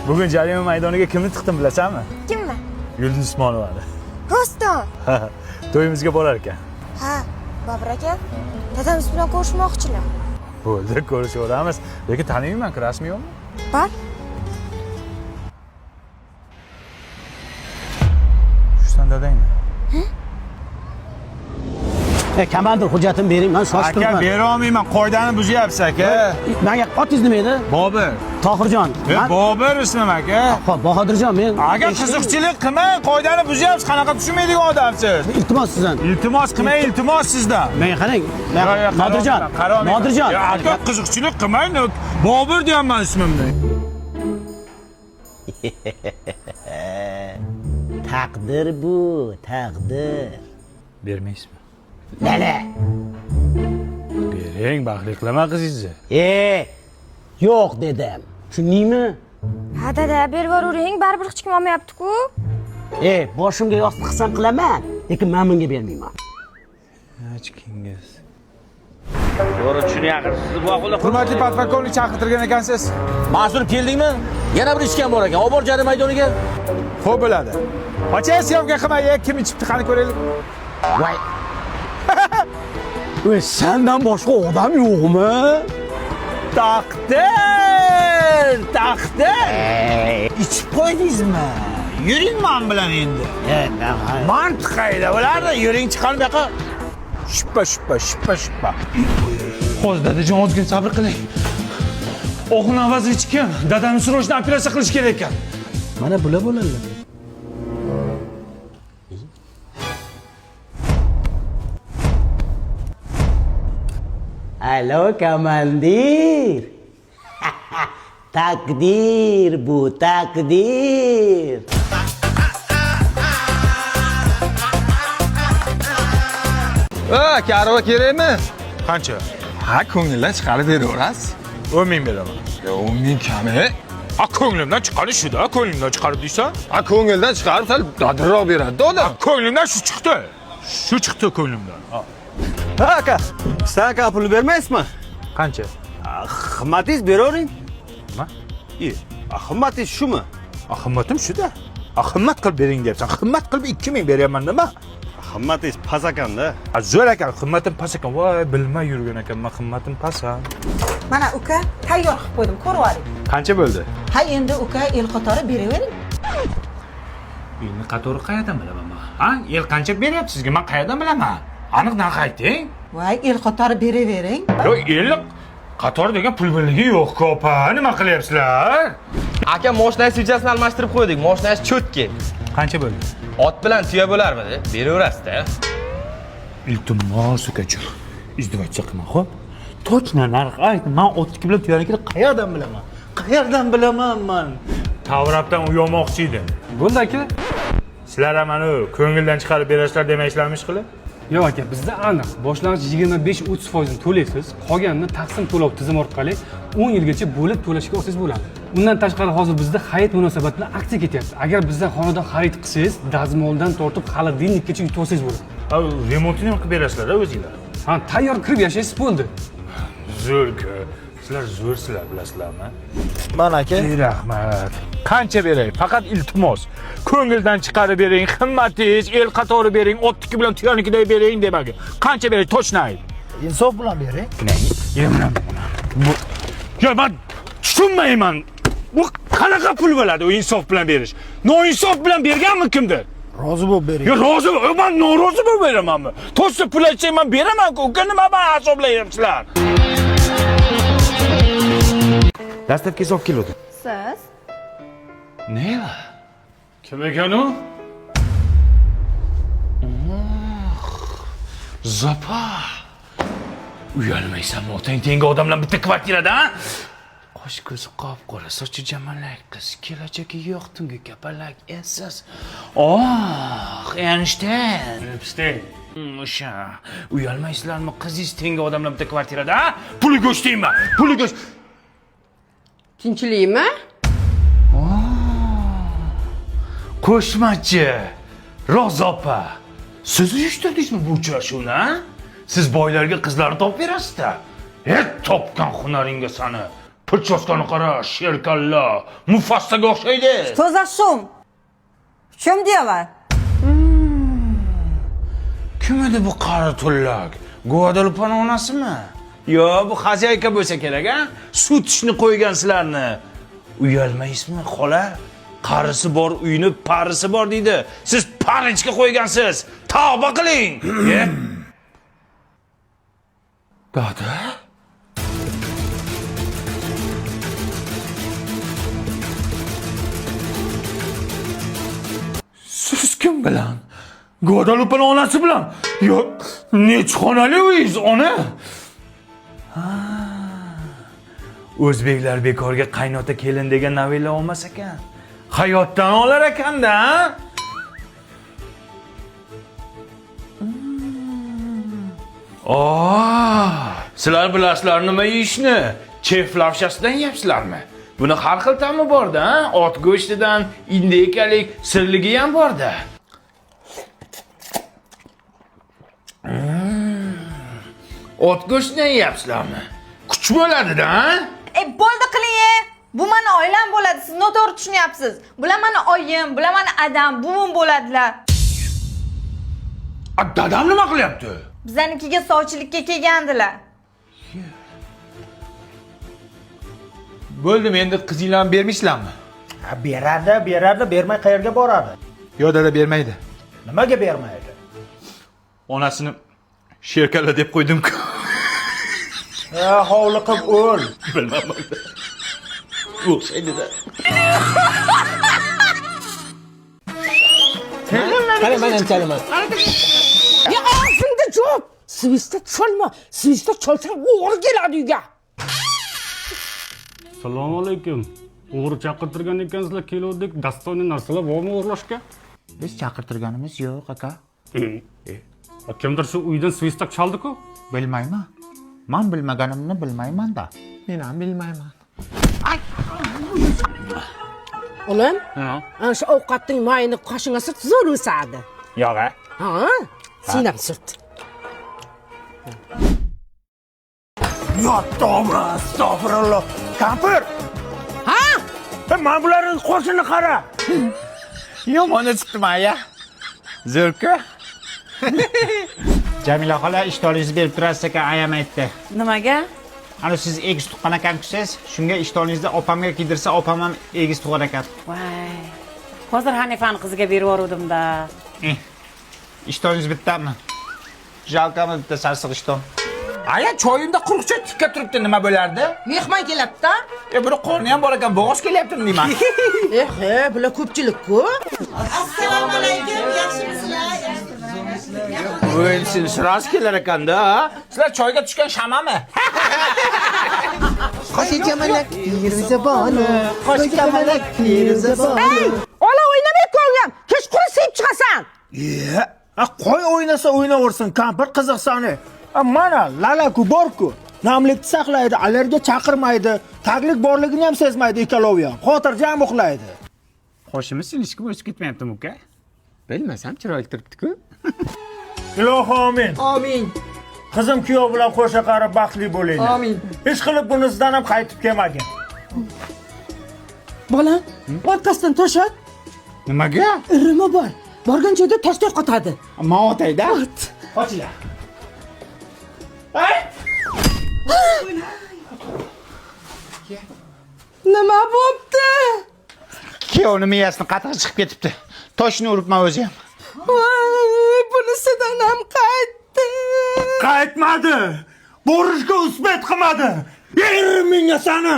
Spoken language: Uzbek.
Bugun jarima maydoniga kimni tiqdim bilasanmi? Kimni? Yulduz Usmonovani. Rostdan. To'yimizga borar ekan. Ha, Bobur aka, dadamiz bilan ko'rishmoqchilar. Bo'ldi, ko'rishaveramiz. Lekin taniyman-ku, rasmiy yo'qmi? Bor. Shusan dadangmi? Komandir hujjatini bering, men shoshib Aka, turibman. bera olmayman, qoidani buzyapsiz aka. Menga otingiz nima edi? Bobur. Tohirjon. Bobur ismim aka. Xo'p, Bahodirjon, men Aka, qiziqchilik qilmang, qoidani buzyapsiz, qanaqa tushunmaydigan odamsiz. iltimos sizdan. Iltimos qilmang, iltimos sizdan. Men qarang, Nodirjon. Nodirjon. Aka, qiziqchilik qilmang, Bobur deyapman ismimni. Taqdir bu, taqdir. Bermaysizmi? Nala? Bering, baxtli qilaman qizingizni. Yo'q dedim. Tushundingmi? Ha, dada, berib yuravering, baribir hech kim olmayapti-ku. Boshimga yostiq qilsam qilaman, lekin men bunga bermayman. Hechkingiz. To'g'ri tushunyapsiz, boqula. Hurmatli podполковник chaqirtirgan ekansiz. Mas'ul keldingmi? Yana bir ishkan bor ekan. Olib bor jarima maydoniga. Xo'p bo'ladi. Ochang syomka qilmay, kim ichibdi qani ko'raylik. Voy. Sendan boshqa odam yo'qmi? Taqdir! Ichib qo'ydingizmi? Yuring men bilan endi. Mantiq qayda bo'lardi? Yuring chiqar bu yoqqa. Shuppa. Hozir dadajon ozgina sabr qiling. O'g'il avazi hech kim. Dadamni srochni operatsiya qilish kerak ekan. Mana bular bo'ladilar. Alo komandir. Takdir bu, takdir. Karva kerakmi? Qancha? Ha, ko'ngildan chiqarib beraverasiz. 10 ming beraman. 10 ming kami. Ha, ko'nglimdan chiqarish shu-da, ko'nglimdan chiqarib deysan? Ha, ko'ngildan chiqarib sal dadilroq beradi-da odam. Ko'nglimdan shu chiqdi. Shu chiqdi ko'nglimdan. Ha aka, aka pul bermaysizmi? Qancha? Xizmatingiz beravering. Nima? Xizmatingiz shumi? Xizmatim shu-da. Xizmat qilib bering deyapsan. Xizmat qilib 2000 beryapman nima? Xizmatingiz past ekanda. Zo'r ekan, xizmatim past ekan. Voy, bilmay yurgan ekanman, xizmatim past. Mana uka tayyor qilib qo'ydim, ko'rib oling. Qancha bo'ldi? Ha, endi uka el qatori beravering. Elni qatori qayerdan bilaman men? Ha, el qancha beryapti sizga? Men qayerdan bilaman? Aniq narx ayting. Voy, el qatori beravering. Yo, el qatori degan pul birligi yo'q-ku, opa. Nima qilyapsizlar? Aka, mashinangiz hujjatini almashtirib qo'ydik. Mashinangiz cho'tki. Qancha bo'ldi? Ot bilan tuya bo'larmidi? Beraverasiz-da. Iltimos ukajon. Izdivojcha qilma, xo'p? Точно narx ayt. Men otniki bilan tuyanikini qayerdan bilaman? Qayerdan bilaman men? Tavrabdan uyomoqchi edi. Bo'ldi aka. Sizlar ham mana ko'ngildan chiqarib berasizlar demaysizlarmi qilib? Yo'q aka, bizda aniq. Boshlang'ich 25-30% to'laysiz, qolganini taqsim to'lov tizimi orqali 10 yilgacha bo'lib to'lashga olsangiz bo'ladi. Undan tashqari hozir bizda xarid munosabati bilan aksiya ketyapti. Agar bizdan xonadon xarid qilsangiz, dazmoldan tortib xolodilnikgacha yutib olsangiz bo'ladi. Remontini ham qilib berasizlar-da o'zingizlar. Ha, tayyor kirib yashaysiz bo'ldi. Zo'r-ku. Sizlar zo'rsizlar, bilasizlarmi? Mana aka. Rahmat. Qancha beray? Faqat iltimos. Ko'ngildan chiqarib bering, qimmatingiz, el qatori bering, otniki bilan tuyanikiday bering demaga. Qancha beray? Точно ayt. Insof bilan bering. Yo, men tushunmayman. Bu qanaqa pul bo'ladi u insof bilan berish? Noinsof bilan berganmi kimdir? Rozi bo'lib bering. Yo, rozi bo'l, men norozi bo'lib beramanmi? To'g'ri pul aytsang men beraman-ku. Uka nima men hisoblayapsizlar? Dastavkasi olib keldim. Siz? Nima? Kim ekan u? Zopa. Uyalmaysanmi? Otang tengi odamlar bitta kvartirada, ha? Qosh ko'zi qop-qora, sochi jamalak qiz, kelajagi yo'q, tungi kapalak esiz. Einstein. O'sha. Uyalmaysizlarmi? Qizingiz tengi odamlar bitta kvartirada, ha? Puli go'shtayman. Puli go'sht. Tinchlikmi? Qo'shmachi Rozopa, siz uyushtirdingizmi bu uchrashuvni, ha? Siz boylarga qizlarni topib berasiz-da. Topgan hunaringga sani Pulchoskani qara, sherkalla, Mufassaga o'xshaydi. Что за шум? В чем дело? Kim edi bu qari tullak? Guadalupening onasimi? Yo, bu xozayka bo'lsa kerak, a? Sut ishni qo'ygan sizlarni. Uyalmaysizmi, xola? Qarisi bor uyni parisi bor deydi. Siz parichga qo'ygansiz. Tavba qiling. Dada? Siz kim bilan? Guadalupening onasi bilan. Yo, nechxonali uyingiz, ona? O'zbeklar bekorga qaynota kelin degan novella olmas ekan. Hayotdan olar ekanda, sizlar bilasizlar nima yeyishni? Chef lavshasidan yeyapsizlarmi? Buni har xil ta'mi bor-da, ot go'shtidan indekalik sirligi ham bor-da. Ot go'shtidan yeyapsizlarmi? Kuch bo'ladi-da, Bo'ldi qiling. Bu meni oilam bo'ladi. Siz noto'g'ri tushunyapsiz. Bular meni oyim, bular meni adam, buvim bo'ladilar. Dadam nima qilyapti? Bizanikiga sovchilikka kelgandilar. Bo'ldimi, endi qizinglarni bermaysizlarmi? Beradi, bermay qayerga boradi? Yo, dada bermaydi. Nimaga bermaydi? Onasini sherkalla deb qo'ydim-ku. Hovli qilib o'l. Bilmadim. O'xshaydi-da. Qara, men ham chalaman. Ya ağzında cevap. Siviste çalma. Siviste çalsan uğur geladi uyga. Assalomu alaykum. O'g'ri chaqirtirgan ekansizlar, keluvdik. Dastoyni narsalar bormi o'g'irlashga? Biz chaqirtirganimiz yo'q, aka. Kimdir shu uydan svistak chaldi-ku? Bilmayman. Men bilmaganimni bilmayman-da. Men ham bilmayman. Ulan, Ha. ana shu ovqatning mayini qoshingga surt zo'r o'sadi. Yo'q, a? Ha? Sen ham surt. Yo, tavba, astag'firulloh. Kampir! Ha? Men bularning qo'shini qara. Yomoni chiqdimi, aya? Zo'rku. Jamila xola, ishtolingizni berib turasiz ekan, ayam aytdi. Nimaga? Ana siz egiz tuqqan ekansiz, shunga ishtolingizni opamga kiydirsa, opam ham egiz tug'ar ekan. Voy. Hozir Hanifani qiziga berib yubordim-da. Ishtolingiz bittami? Jalkami bitta sarsiq ishton. Aya, choyimda quruqcha tikka turibdi, nima bo'lardi? Mehmon keladi-da. Buni qorni ham bor ekan, bo'g'oz kelyaptimi deyman. Bular ko'pchilik-ku. Assalomu alaykum, yaxshimisizlar? Voy, sen shiraz kelar ekan-da. Sizlar choyga tushgan shamami? Qo'shikamalak, Firuzabonu. Qo'shikamalak, Firuzabonu. Ola o'ynamay ko'nglim. Kechqurun sevib chiqasan. Qo'y o'ynasa o'ynaversin, kampir qiziqsani. Mana lalaku borku. Namlikni saqlaydi, allergiya chaqirmaydi, taglik borligini ham sezmaydi ikkalovi ham. Xotirjam uxlaydi. Qo'shimiz sinishga o'sib ketmayaptimi, uka? Bilmasam, chiroyli turibdi-ku. Ilohi amin. Amin. Qizim kuyov bilan qo'sha qarib baxtli bo'linglar. Amin. Hech qilib bunisidan ham qaytib kelmagin. Bolam, orqasidan to'shat. Nimaga? Irimi bor. Borgan joyda toshday qotadi. Men otayda. Ochinglar. Nima bo'pti? Kuyovni miyasini qattiq chiqib ketibdi. Toshni uribman o'zi ham. Voy, bunisidan ham qaytdi. Qaytmadi. Borishga usbat qilmadi. Yer menga sani.